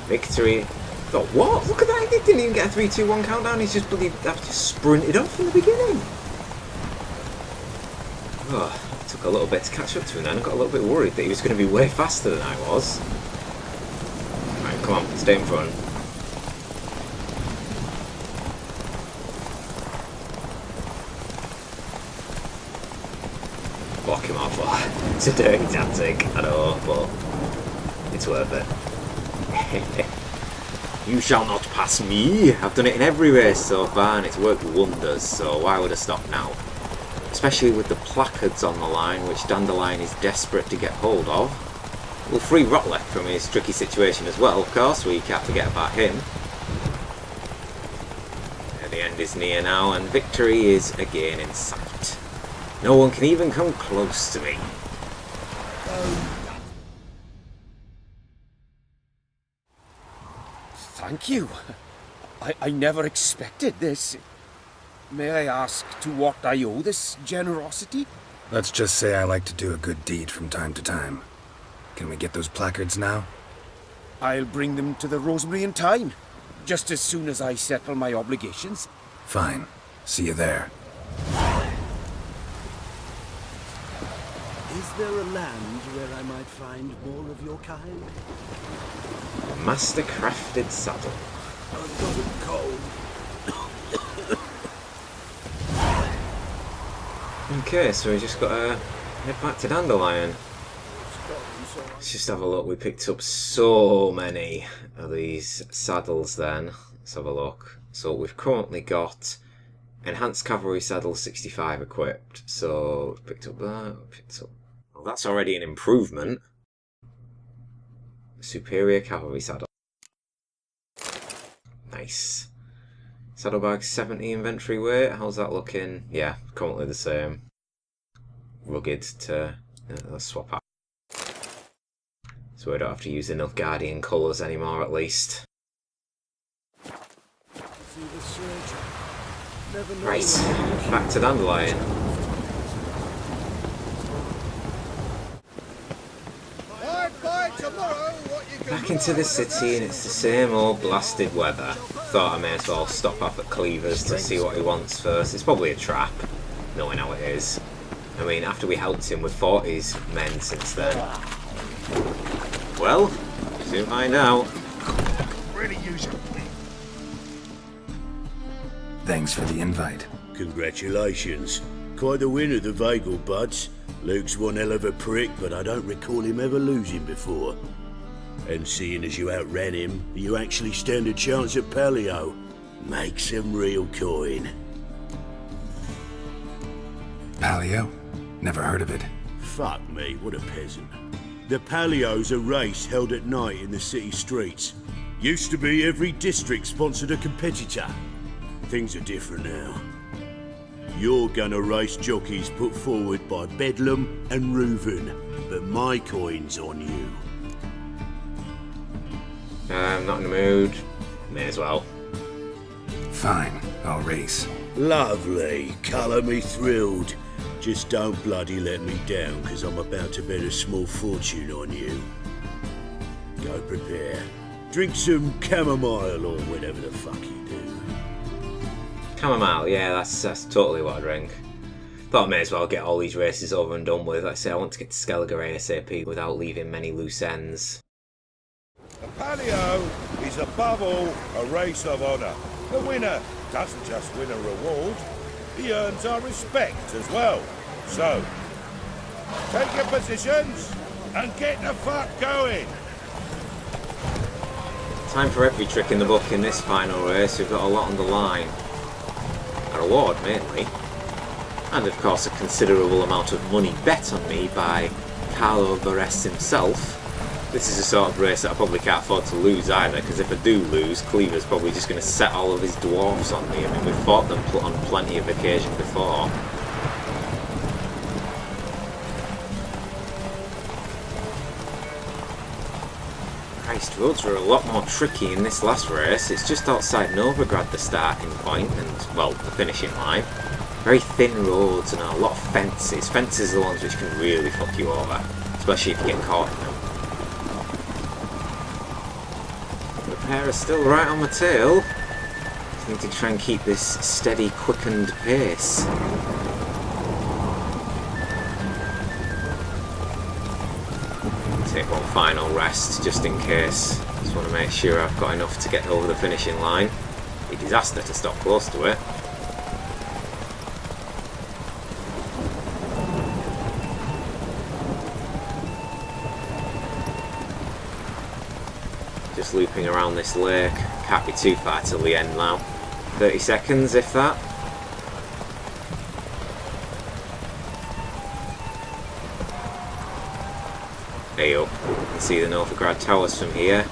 Victory. Oh, what? Look at that, he didn't even get a 3, 2, 1 countdown, he's just sprinted off from the beginning. Oh, it took a little bit to catch up to him then. I got a little bit worried that he was going to be way faster than I was. Right, come on, stay in front. Block him off. Oh, it's a dirty tactic, I know, but it's worth it. You shall not pass me. I've done it in every race so far and it's worked wonders, so why would I stop now? Especially with the placards on the line, which Dandelion is desperate to get hold of. We'll free Rotlick from his tricky situation as well, of course, we can't forget about him. The end is near now and victory is again in sight. No one can even come close to me. Thank you. I never expected this. May I ask to what I owe this generosity? Let's just say I like to do a good deed from time to time. Can we get those placards now? I'll bring them to the Rosemary in time, just as soon as I settle my obligations. Fine. See you there. Is there a land where I might find more of your kind? Master-crafted saddle. I've got a cold. Okay, so we just got to head back to Dandelion. Let's just have a look. We picked up so many of these saddles then. Let's have a look. So we've currently got Enhanced Cavalry Saddle 65 equipped. So we've picked up that. Well, that's already an improvement. Superior Cavalry Saddle. Nice. Saddlebag 70 inventory weight. How's that looking? Yeah, currently the same. Rugged to let's swap out. So we don't have to use enough Guardian colours anymore, at least. Right, back to Dandelion. Back into the city, and it's the same old blasted weather. Thought I may as well stop off at Cleaver's to see what he wants first. It's probably a trap, knowing how it is. I mean, after we helped him, we've fought his men since then. Well, soon find out. Really use it. Thanks for the invite. Congratulations. Quite the winner, the Vagel Buds. Luke's one hell of a prick, but I don't recall him ever losing before. And seeing as you outran him, you actually stand a chance at Paleo. Make some real coin. Paleo? Never heard of it. Fuck me, what a peasant. The Paleo's a race held at night in the city streets. Used to be every district sponsored a competitor. Things are different now. You're gonna race jockeys put forward by Bedlam and Reuven, but my coin's on you. I'm not in the mood. May as well. Fine, I'll race. Lovely, colour me thrilled. Just don't bloody let me down, because I'm about to bet a small fortune on you. Go prepare. Drink some chamomile or whatever the fuck you do. Chamomile, yeah, that's totally what I drink. Thought I may as well get all these races over and done with. Like I say, I want to get to Skelliger ASAP without leaving many loose ends. The Paleo is above all a race of honour. The winner doesn't just win a reward, he earns our respect as well. So, take your positions and get the fuck going. Time for every trick in the book in this final race. We've got a lot on the line. A reward, mainly. And of course a considerable amount of money bet on me by Carlo Barres himself. This is a sort of race that I probably can't afford to lose either, because if I do lose, Cleaver's probably just going to set all of his dwarves on me. I mean, we've fought them on plenty of occasion before. Christ, roads were a lot more tricky in this last race. It's just outside Novigrad, the starting point, and, well, the finishing line. Very thin roads and a lot of fences. Fences are the ones which can really fuck you over, especially if you get caught in them. The pair are still right on my tail. Just need to try and keep this steady, quickened pace. Take one final rest just in case. Just want to make sure I've got enough to get over the finishing line. It'd be a disaster to stop close to it. Just looping around this lake. Can't be too far till the end now. 30 seconds, if that. Hey up. You can see the Novigrad towers from here.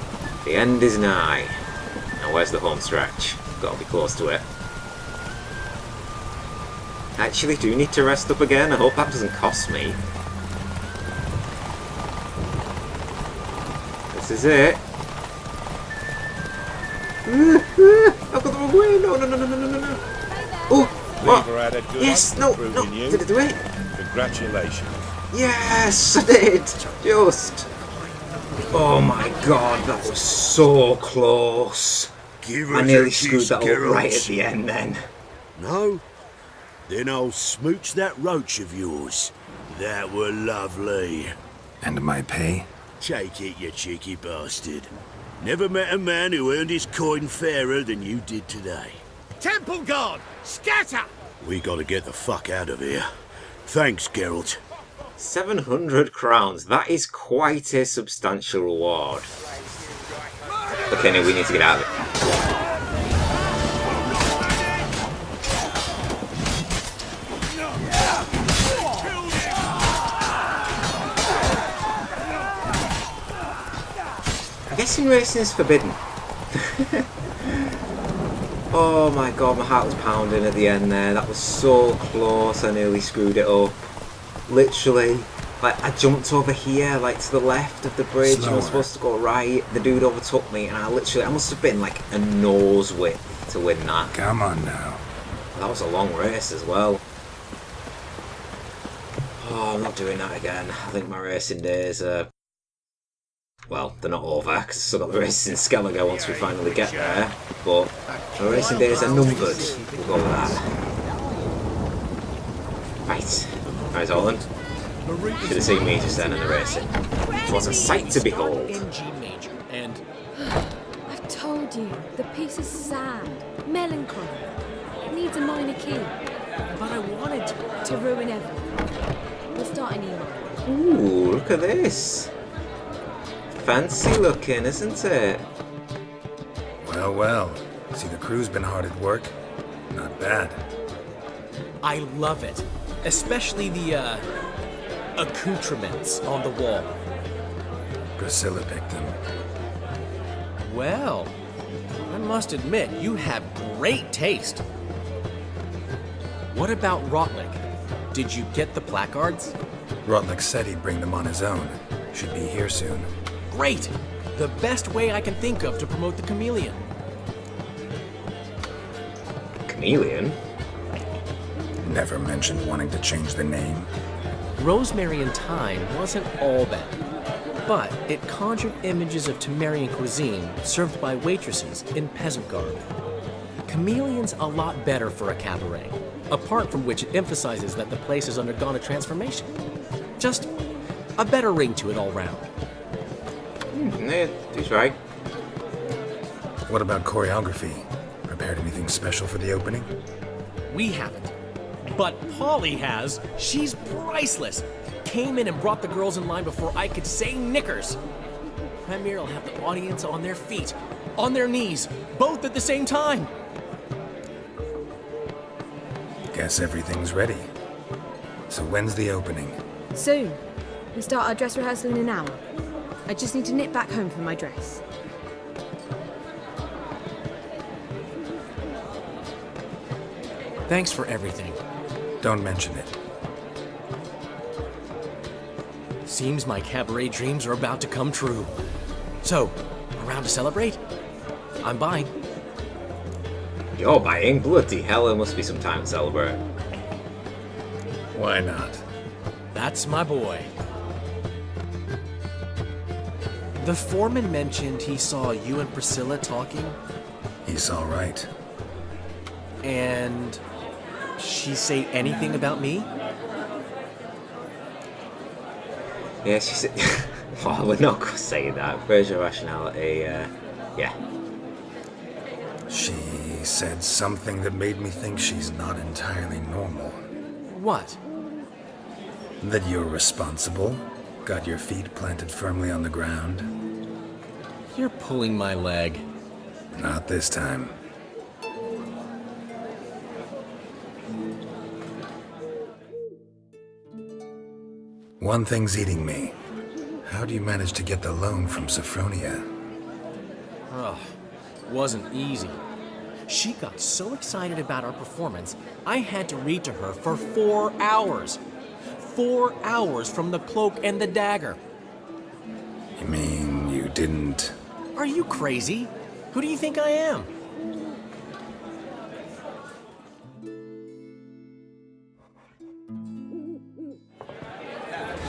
The end is nigh. Now where's the home stretch? Gotta be close to it. I actually do need to rest up again. I hope that doesn't cost me. This is it. I've got the wrong way. No. Oh, what? Yes, no. Did I do it? Congratulations. Yes, I did. Just. Oh my god, that was so close. I nearly screwed that up right at the end then. No? Then I'll smooch that roach of yours. That were lovely. And my pay? Take it, you cheeky bastard. Never met a man who earned his coin fairer than you did today. Temple Guard! Scatter! We gotta get the fuck out of here. Thanks, Geralt. 700 crowns. That is quite a substantial reward. Okay, now we need to get out of it. I'm guessing racing is forbidden. Oh my god, my heart was pounding at the end there. That was so close, I nearly screwed it up. Literally, like, I jumped over here, like, to the left of the bridge. I was supposed to go right. The dude overtook me, and I must have been like a nose width to win that. Come on now. That was a long race as well. Oh, I'm not doing that again. I think my racing days are... Well, they're not over, because I've still got the races in Skellige once we finally get there. But my racing days are numbered. We'll go with that. Right. Right, Orland. Should have seen me just then in the racing. It was a sight to behold. In G major, and... I've told you, the piece is sad, melancholy. It needs a minor key. But I wanted to ruin everything. We'll start an email. Ooh, look at this. Fancy looking, isn't it? Well, well. See, the crew's been hard at work. Not bad. I love it. Especially the, accoutrements on the wall. Priscilla picked them. Well, I must admit, you have great taste. What about Rotlick? Did you get the placards? Rotlick said he'd bring them on his own. Should be here soon. Great! The best way I can think of to promote the chameleon. Chameleon? Never mentioned wanting to change the name. Rosemary and Thyme wasn't all bad, but it conjured images of Temerian cuisine served by waitresses in peasant garb. Chameleon's a lot better for a cabaret, apart from which it emphasizes that the place has undergone a transformation. Just a better ring to it all round. Yeah, he's right. What about choreography? Prepared anything special for the opening? We haven't. But Polly has. She's priceless. Came in and brought the girls in line before I could say knickers. Premier will have the audience on their feet, on their knees, both at the same time. Guess everything's ready. So when's the opening? Soon. We start our dress rehearsal in an hour. I just need to nip back home for my dress. Thanks for everything. Don't mention it. Seems my cabaret dreams are about to come true. So, around to celebrate? I'm buying. You're buying? Bloody hell, there must be some time to celebrate. Why not? That's my boy. The foreman mentioned he saw you and Priscilla talking. He's all right. And she say anything about me? Yeah, she said... Well, we're not going to say that. Where's your rationality? Yeah. She said something that made me think she's not entirely normal. What? That you're responsible, got your feet planted firmly on the ground. You're pulling my leg. Not this time. One thing's eating me. How do you manage to get the loan from Sophronia? Ugh, wasn't easy. She got so excited about our performance, I had to read to her for 4 hours. 4 hours from the Cloak and the Dagger. You mean you didn't... Are you crazy? Who do you think I am?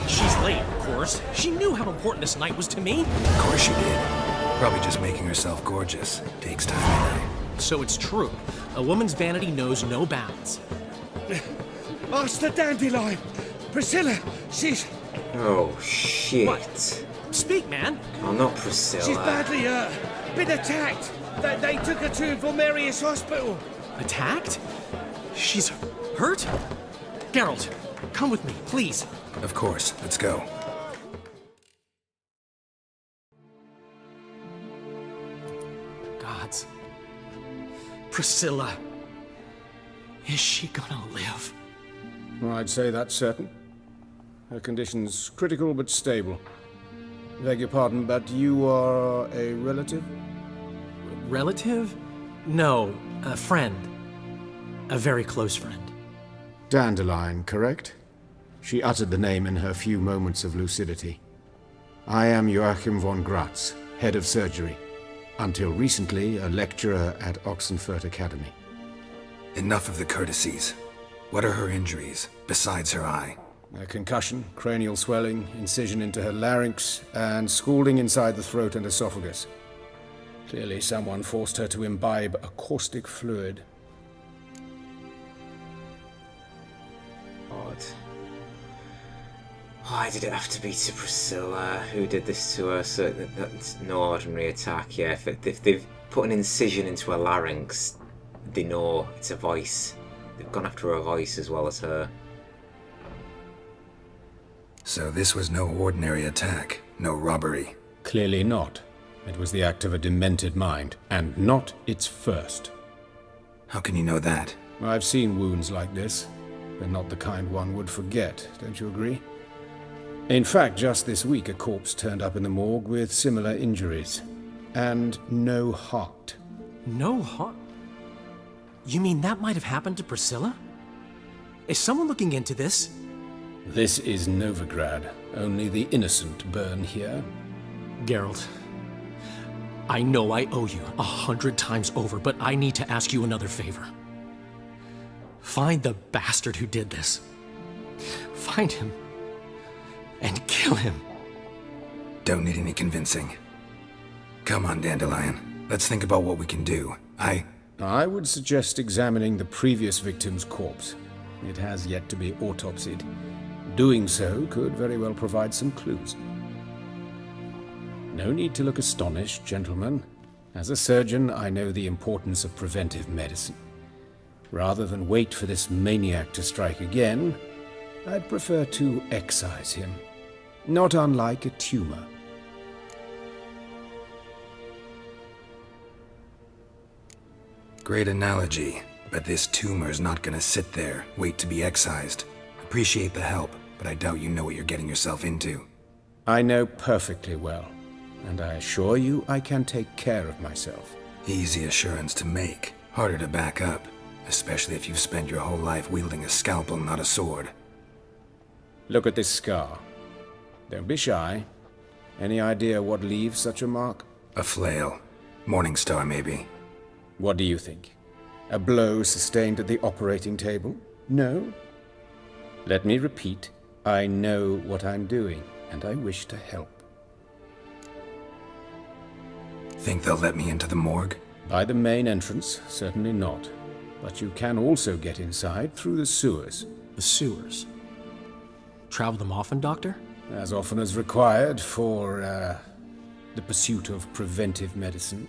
She's late, of course. She knew how important this night was to me. Of course she did. Probably just making herself gorgeous. Takes time anyway. So it's true. A woman's vanity knows no bounds. Ask the dandelion! Priscilla, she's... Oh, shit. Speak, man. Oh, not Priscilla. She's badly hurt. Been attacked. They took her to Vulmerius Hospital. Attacked? She's hurt? Geralt, come with me, please. Of course, let's go. Gods. Priscilla. Is she gonna live? Well, I'd say that's certain. Her condition's critical but stable. Beg your pardon, but you are a relative? Relative? No, a friend. A very close friend. Dandelion, correct? She uttered the name in her few moments of lucidity. I am Joachim von Gratz, head of surgery. Until recently, a lecturer at Oxenfurt Academy. Enough of the courtesies. What are her injuries, besides her eye? A concussion, cranial swelling, incision into her larynx, and scalding inside the throat and esophagus. Clearly someone forced her to imbibe a caustic fluid. Odd. Why did it have to be to Priscilla? Who did this to her? So that's no ordinary attack. Yeah, if they've put an incision into her larynx, they know it's a voice. They've gone after her voice as well as her. So this was no ordinary attack, no robbery. Clearly not. It was the act of a demented mind, and not its first. How can you know that? I've seen wounds like this. They're not the kind one would forget, don't you agree? In fact, just this week a corpse turned up in the morgue with similar injuries. And no heart. No heart? You mean that might have happened to Priscilla? Is someone looking into this? This is Novigrad. Only the innocent burn here. Geralt, I know I owe you 100 times over, but I need to ask you another favor. Find the bastard who did this. Find him. And kill him. Don't need any convincing. Come on, Dandelion. Let's think about what we can do. I would suggest examining the previous victim's corpse. It has yet to be autopsied. Doing so could very well provide some clues. No need to look astonished, gentlemen. As a surgeon, I know the importance of preventive medicine. Rather than wait for this maniac to strike again, I'd prefer to excise him. Not unlike a tumor. Great analogy, but this tumor's not gonna sit there, wait to be excised. Appreciate the help, but I doubt you know what you're getting yourself into. I know perfectly well, and I assure you I can take care of myself. Easy assurance to make, harder to back up, especially if you've spent your whole life wielding a scalpel, not a sword. Look at this scar. Don't be shy. Any idea what leaves such a mark? A flail. Morningstar, maybe. What do you think? A blow sustained at the operating table? No? Let me repeat. I know what I'm doing, and I wish to help. Think they'll let me into the morgue? By the main entrance, certainly not. But you can also get inside through the sewers. The sewers? Travel them often, Doctor? As often as required for, the pursuit of preventive medicine.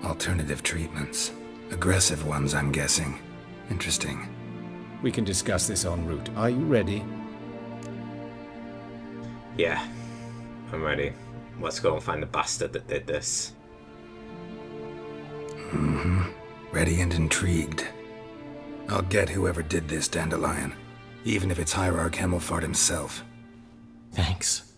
Alternative treatments. Aggressive ones, I'm guessing. Interesting. We can discuss this en route. Are you ready? Yeah, I'm ready. Let's go and find the bastard that did this. Mm-hmm. Ready and intrigued. I'll get whoever did this, Dandelion. Even if it's Hierarch Hemmelfart himself. Thanks.